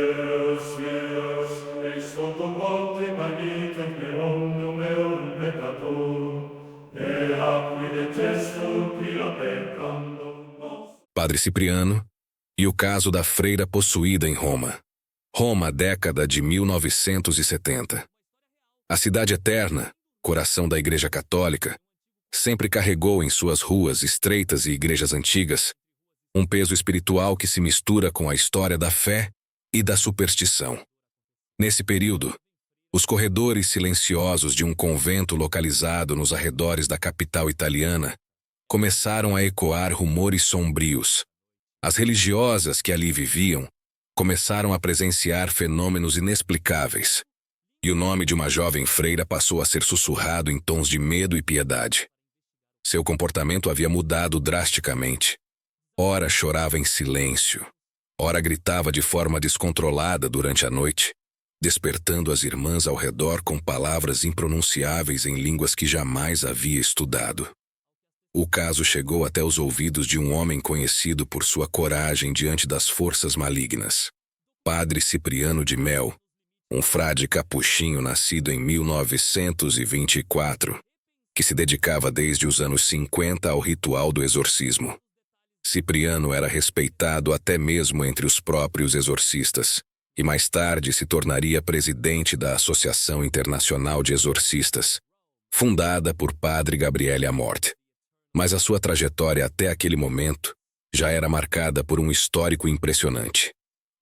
Deus, eis sotto monte magnificum per omnium eum peccator, et acqui detesto quia peccandum nos. Padre Cipriano e o caso da freira possuída em Roma. Roma, década de 1970. A cidade eterna, coração da Igreja Católica, sempre carregou em suas ruas estreitas e igrejas antigas um peso espiritual que se mistura com a história da fé e da superstição. Nesse período, os corredores silenciosos de um convento localizado nos arredores da capital italiana começaram a ecoar rumores sombrios. As religiosas que ali viviam começaram a presenciar fenômenos inexplicáveis, e o nome de uma jovem freira passou a ser sussurrado em tons de medo e piedade. Seu comportamento havia mudado drasticamente. Ora chorava em silêncio, ora gritava de forma descontrolada durante a noite, despertando as irmãs ao redor com palavras impronunciáveis em línguas que jamais havia estudado. O caso chegou até os ouvidos de um homem conhecido por sua coragem diante das forças malignas. Padre Cipriano de Mel, um frade capuchinho nascido em 1924, que se dedicava desde os anos 50 ao ritual do exorcismo. Cipriano era respeitado até mesmo entre os próprios exorcistas, e mais tarde se tornaria presidente da Associação Internacional de Exorcistas, fundada por Padre Gabriele Amorth. Mas a sua trajetória até aquele momento já era marcada por um histórico impressionante.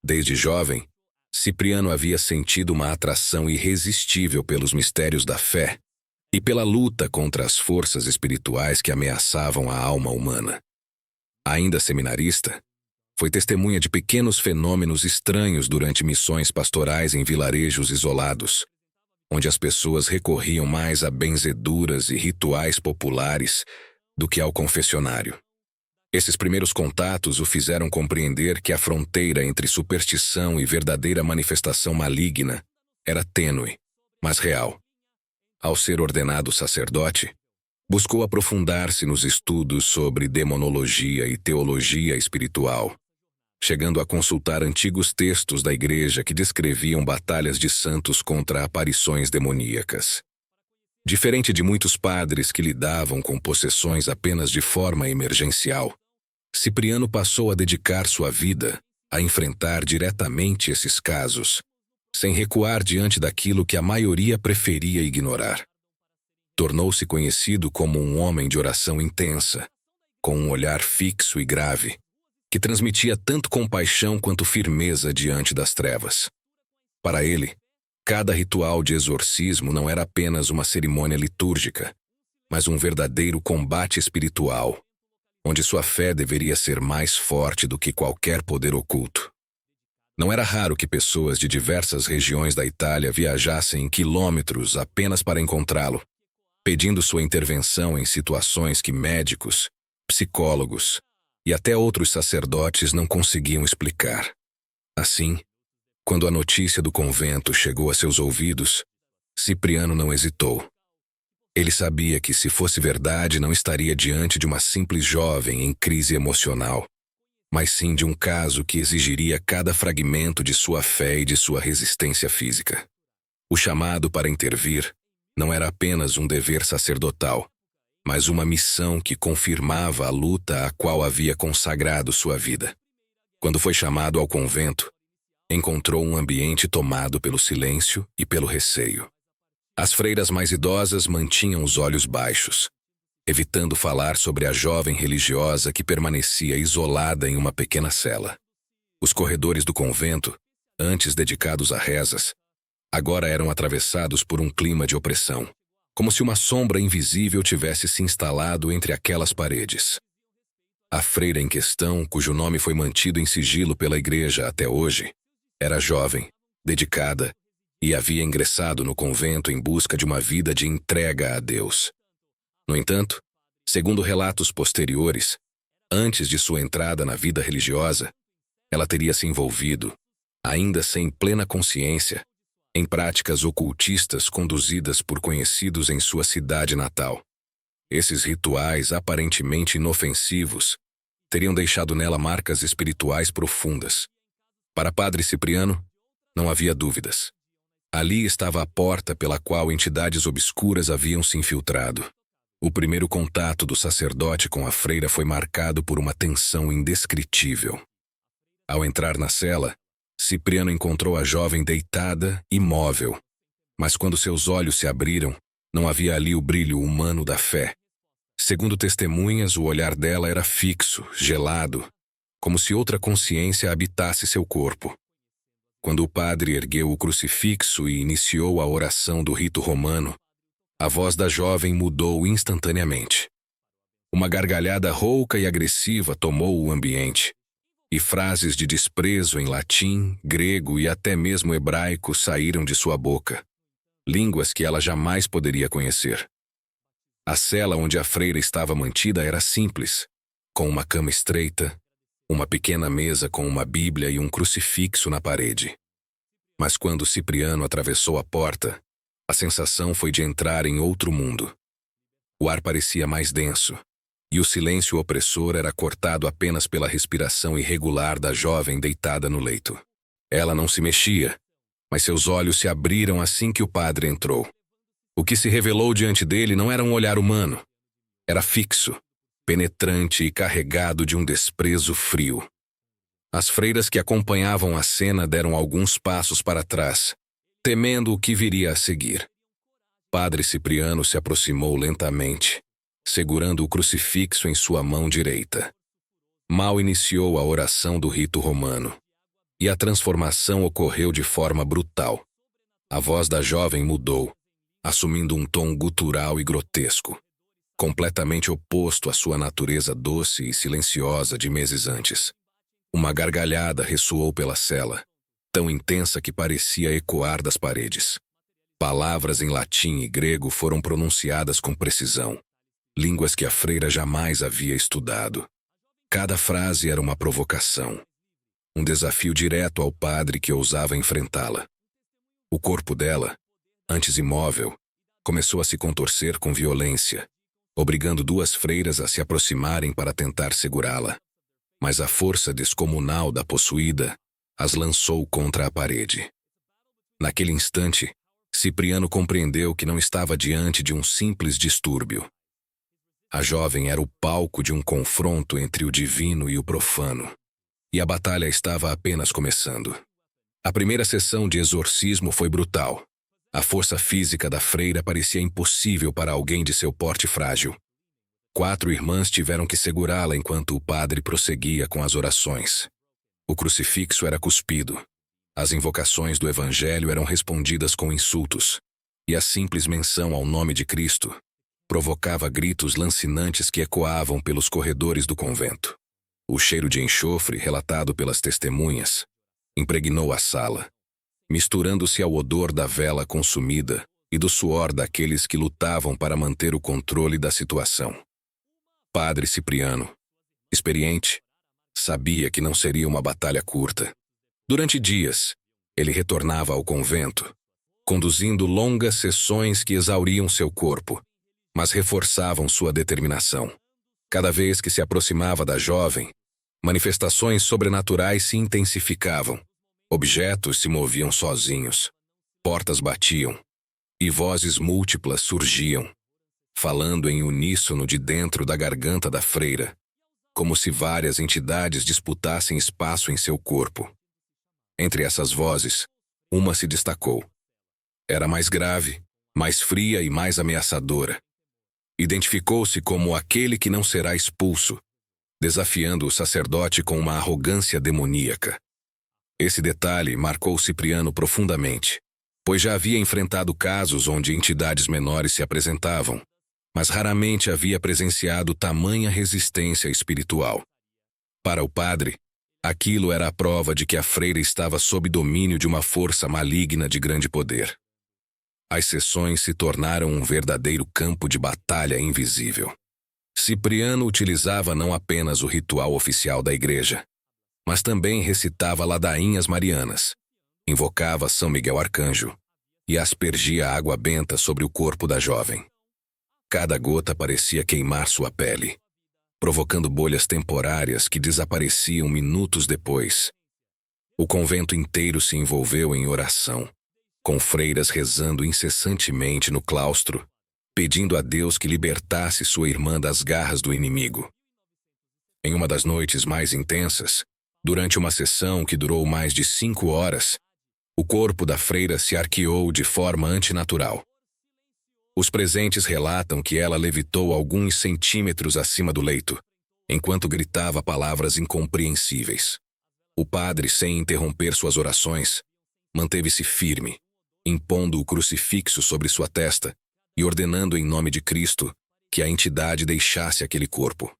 Desde jovem, Cipriano havia sentido uma atração irresistível pelos mistérios da fé e pela luta contra as forças espirituais que ameaçavam a alma humana. Ainda seminarista, foi testemunha de pequenos fenômenos estranhos durante missões pastorais em vilarejos isolados, onde as pessoas recorriam mais a benzeduras e rituais populares do que ao confessionário. Esses primeiros contatos o fizeram compreender que a fronteira entre superstição e verdadeira manifestação maligna era tênue, mas real. Ao ser ordenado sacerdote, buscou aprofundar-se nos estudos sobre demonologia e teologia espiritual, chegando a consultar antigos textos da Igreja que descreviam batalhas de santos contra aparições demoníacas. Diferente de muitos padres que lidavam com possessões apenas de forma emergencial, Cipriano passou a dedicar sua vida a enfrentar diretamente esses casos, sem recuar diante daquilo que a maioria preferia ignorar. Tornou-se conhecido como um homem de oração intensa, com um olhar fixo e grave, que transmitia tanto compaixão quanto firmeza diante das trevas. Para ele, cada ritual de exorcismo não era apenas uma cerimônia litúrgica, mas um verdadeiro combate espiritual, onde sua fé deveria ser mais forte do que qualquer poder oculto. Não era raro que pessoas de diversas regiões da Itália viajassem quilômetros apenas para encontrá-lo, pedindo sua intervenção em situações que médicos, psicólogos e até outros sacerdotes não conseguiam explicar. Assim, quando a notícia do convento chegou a seus ouvidos, Cipriano não hesitou. Ele sabia que, se fosse verdade, não estaria diante de uma simples jovem em crise emocional, mas sim de um caso que exigiria cada fragmento de sua fé e de sua resistência física. O chamado para intervir não era apenas um dever sacerdotal, mas uma missão que confirmava a luta à qual havia consagrado sua vida. Quando foi chamado ao convento, encontrou um ambiente tomado pelo silêncio e pelo receio. As freiras mais idosas mantinham os olhos baixos, evitando falar sobre a jovem religiosa que permanecia isolada em uma pequena cela. Os corredores do convento, antes dedicados a rezas, agora eram atravessados por um clima de opressão, como se uma sombra invisível tivesse se instalado entre aquelas paredes. A freira em questão, cujo nome foi mantido em sigilo pela Igreja até hoje, era jovem, dedicada, e havia ingressado no convento em busca de uma vida de entrega a Deus. No entanto, segundo relatos posteriores, antes de sua entrada na vida religiosa, ela teria se envolvido, ainda sem plena consciência, em práticas ocultistas conduzidas por conhecidos em sua cidade natal. Esses rituais aparentemente inofensivos teriam deixado nela marcas espirituais profundas. Para Padre Cipriano, Não havia dúvidas. Ali estava a porta pela qual entidades obscuras haviam se infiltrado. O primeiro contato do sacerdote com a freira foi marcado por uma tensão indescritível. Ao entrar na cela, Cipriano encontrou a jovem deitada, imóvel. Mas quando seus olhos se abriram, não havia ali o brilho humano da fé. Segundo testemunhas, o olhar dela era fixo, gelado, como se outra consciência habitasse seu corpo. Quando o padre ergueu o crucifixo e iniciou a oração do rito romano, a voz da jovem mudou instantaneamente. Uma gargalhada rouca e agressiva tomou o ambiente, e frases de desprezo em latim, grego e até mesmo hebraico saíram de sua boca, línguas que ela jamais poderia conhecer. A cela onde a freira estava mantida era simples, com uma cama estreita, uma pequena mesa com uma Bíblia e um crucifixo na parede. Mas quando Cipriano atravessou a porta, a sensação foi de entrar em outro mundo. O ar parecia mais denso, e o silêncio opressor era cortado apenas pela respiração irregular da jovem deitada no leito. Ela não se mexia, mas seus olhos se abriram assim que o padre entrou. O que se revelou diante dele não era um olhar humano. Era fixo, penetrante e carregado de um desprezo frio. As freiras que acompanhavam a cena deram alguns passos para trás, temendo o que viria a seguir. Padre Cipriano se aproximou lentamente, segurando o crucifixo em sua mão direita. Mal iniciou a oração do rito romano, e a transformação ocorreu de forma brutal. A voz da jovem mudou, assumindo um tom gutural e grotesco, completamente oposto à sua natureza doce e silenciosa de meses antes. Uma gargalhada ressoou pela cela, tão intensa que parecia ecoar das paredes. Palavras em latim e grego foram pronunciadas com precisão, línguas que a freira jamais havia estudado. Cada frase era uma provocação, um desafio direto ao padre que ousava enfrentá-la. O corpo dela, antes imóvel, começou a se contorcer com violência, obrigando duas freiras a se aproximarem para tentar segurá-la. Mas a força descomunal da possuída as lançou contra a parede. Naquele instante, Cipriano compreendeu que não estava diante de um simples distúrbio. A jovem era o palco de um confronto entre o divino e o profano, e a batalha estava apenas começando. A primeira sessão de exorcismo foi brutal. A força física da freira parecia impossível para alguém de seu porte frágil. 4 irmãs tiveram que segurá-la enquanto o padre prosseguia com as orações. O crucifixo era cuspido. As invocações do evangelho eram respondidas com insultos, e a simples menção ao nome de Cristo provocava gritos lancinantes que ecoavam pelos corredores do convento. O cheiro de enxofre, relatado pelas testemunhas, impregnou a sala, misturando-se ao odor da vela consumida e do suor daqueles que lutavam para manter o controle da situação. Padre Cipriano, experiente, sabia que não seria uma batalha curta. Durante dias, ele retornava ao convento, conduzindo longas sessões que exauriam seu corpo, mas reforçavam sua determinação. Cada vez que se aproximava da jovem, manifestações sobrenaturais se intensificavam. Objetos se moviam sozinhos, portas batiam, e vozes múltiplas surgiam, falando em uníssono de dentro da garganta da freira, como se várias entidades disputassem espaço em seu corpo. Entre essas vozes, uma se destacou. Era mais grave, mais fria e mais ameaçadora. Identificou-se como aquele que não será expulso, desafiando o sacerdote com uma arrogância demoníaca. Esse detalhe marcou Cipriano profundamente, pois já havia enfrentado casos onde entidades menores se apresentavam, mas raramente havia presenciado tamanha resistência espiritual. Para o padre, aquilo era a prova de que a freira estava sob domínio de uma força maligna de grande poder. As sessões se tornaram um verdadeiro campo de batalha invisível. Cipriano utilizava não apenas o ritual oficial da igreja, mas também recitava ladainhas marianas, invocava São Miguel Arcanjo e aspergia água benta sobre o corpo da jovem. Cada gota parecia queimar sua pele, provocando bolhas temporárias que desapareciam minutos depois. O convento inteiro se envolveu em oração, com freiras rezando incessantemente no claustro, pedindo a Deus que libertasse sua irmã das garras do inimigo. Em uma das noites mais intensas, durante uma sessão que durou mais de 5 horas, o corpo da freira se arqueou de forma antinatural. Os presentes relatam que ela levitou alguns centímetros acima do leito, enquanto gritava palavras incompreensíveis. O padre, sem interromper suas orações, manteve-se firme, impondo o crucifixo sobre sua testa e ordenando em nome de Cristo que a entidade deixasse aquele corpo.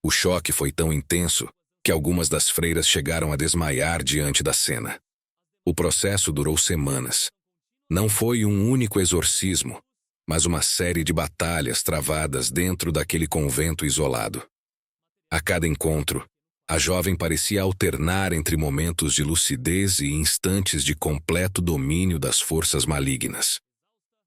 O choque foi tão intenso que algumas das freiras chegaram a desmaiar diante da cena. O processo durou semanas. Não foi um único exorcismo, mas uma série de batalhas travadas dentro daquele convento isolado. A cada encontro, a jovem parecia alternar entre momentos de lucidez e instantes de completo domínio das forças malignas.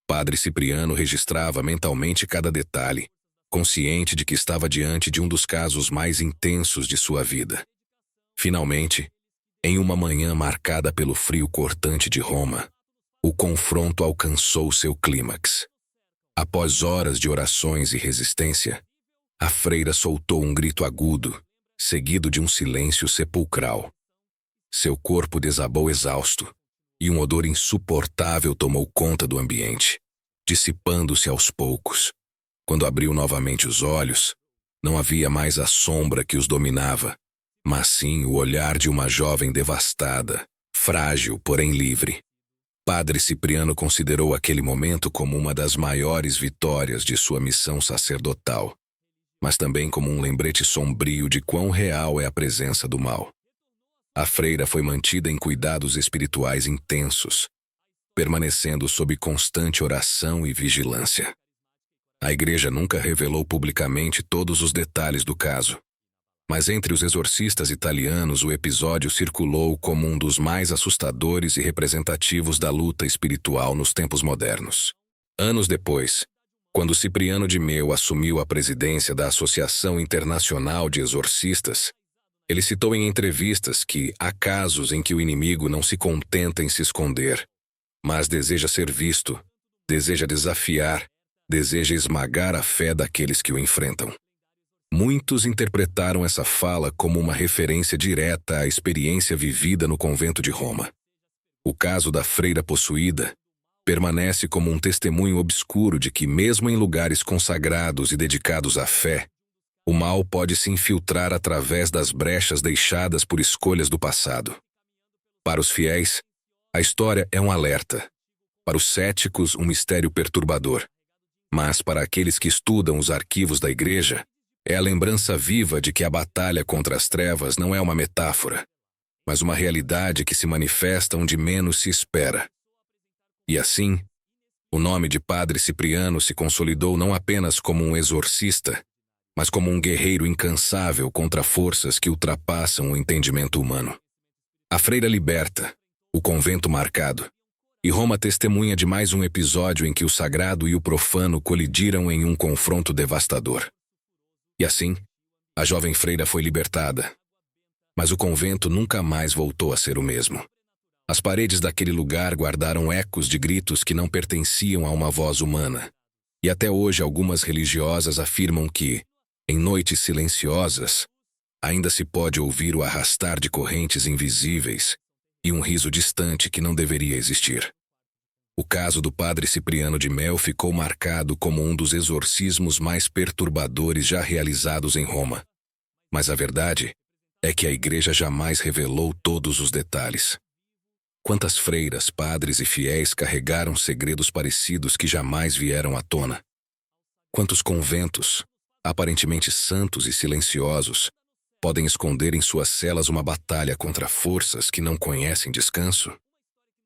Padre Cipriano registrava mentalmente cada detalhe, consciente de que estava diante de um dos casos mais intensos de sua vida. Finalmente, em uma manhã marcada pelo frio cortante de Roma, o confronto alcançou seu clímax. Após horas de orações e resistência, a freira soltou um grito agudo, seguido de um silêncio sepulcral. Seu corpo desabou exausto, e um odor insuportável tomou conta do ambiente, dissipando-se aos poucos. Quando abriu novamente os olhos, não havia mais a sombra que os dominava, mas sim o olhar de uma jovem devastada, frágil, porém livre. Padre Cipriano considerou aquele momento como uma das maiores vitórias de sua missão sacerdotal, mas também como um lembrete sombrio de quão real é a presença do mal. A freira foi mantida em cuidados espirituais intensos, permanecendo sob constante oração e vigilância. A igreja nunca revelou publicamente todos os detalhes do caso, mas entre os exorcistas italianos o episódio circulou como um dos mais assustadores e representativos da luta espiritual nos tempos modernos. Anos depois, quando Cipriano de Meo assumiu a presidência da Associação Internacional de Exorcistas, ele citou em entrevistas que há casos em que o inimigo não se contenta em se esconder, mas deseja ser visto, deseja desafiar, deseja esmagar a fé daqueles que o enfrentam. Muitos interpretaram essa fala como uma referência direta à experiência vivida no convento de Roma. O caso da freira possuída permanece como um testemunho obscuro de que, mesmo em lugares consagrados e dedicados à fé, o mal pode se infiltrar através das brechas deixadas por escolhas do passado. Para os fiéis, a história é um alerta. Para os céticos, um mistério perturbador. Mas para aqueles que estudam os arquivos da igreja, é a lembrança viva de que a batalha contra as trevas não é uma metáfora, mas uma realidade que se manifesta onde menos se espera. E assim, o nome de Padre Cipriano se consolidou não apenas como um exorcista, mas como um guerreiro incansável contra forças que ultrapassam o entendimento humano. A freira liberta, o convento marcado, e Roma testemunha de mais um episódio em que o sagrado e o profano colidiram em um confronto devastador. E assim, a jovem freira foi libertada. Mas o convento nunca mais voltou a ser o mesmo. As paredes daquele lugar guardaram ecos de gritos que não pertenciam a uma voz humana. E até hoje algumas religiosas afirmam que, em noites silenciosas, ainda se pode ouvir o arrastar de correntes invisíveis e um riso distante que não deveria existir. O caso do padre Cipriano de Meo ficou marcado como um dos exorcismos mais perturbadores já realizados em Roma. Mas a verdade é que a igreja jamais revelou todos os detalhes. Quantas freiras, padres e fiéis carregaram segredos parecidos que jamais vieram à tona? Quantos conventos, aparentemente santos e silenciosos, podem esconder em suas celas uma batalha contra forças que não conhecem descanso?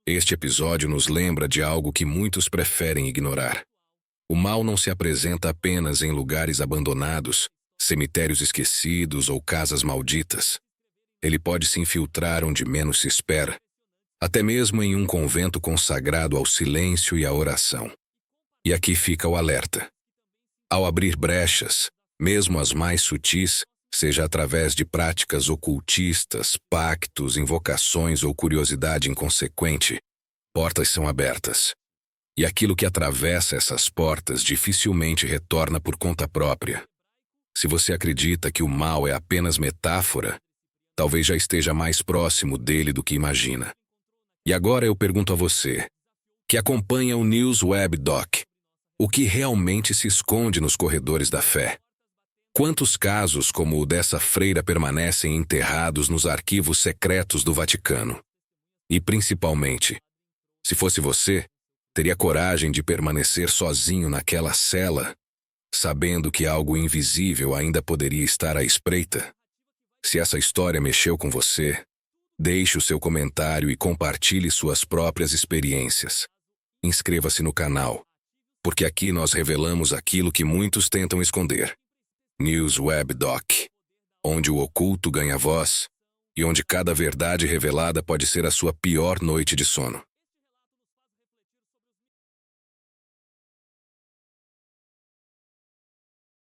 Este episódio nos lembra de algo que muitos preferem ignorar. O mal não se apresenta apenas em lugares abandonados, cemitérios esquecidos ou casas malditas. Ele pode se infiltrar onde menos se espera, até mesmo em um convento consagrado ao silêncio e à oração. E aqui fica o alerta. Ao abrir brechas, mesmo as mais sutis, Seja através de práticas ocultistas, pactos, invocações ou curiosidade inconsequente, portas são abertas. E aquilo que atravessa essas portas dificilmente retorna por conta própria. Se você acredita que o mal é apenas metáfora, talvez já esteja mais próximo dele do que imagina. E agora eu pergunto a você, que acompanha o News Web Doc, o que realmente se esconde nos corredores da fé? Quantos casos como o dessa freira permanecem enterrados nos arquivos secretos do Vaticano? E principalmente, se fosse você, teria coragem de permanecer sozinho naquela cela, sabendo que algo invisível ainda poderia estar à espreita? Se essa história mexeu com você, deixe o seu comentário e compartilhe suas próprias experiências. Inscreva-se no canal, porque aqui nós revelamos aquilo que muitos tentam esconder. News Web Doc, onde o oculto ganha voz e onde cada verdade revelada pode ser a sua pior noite de sono.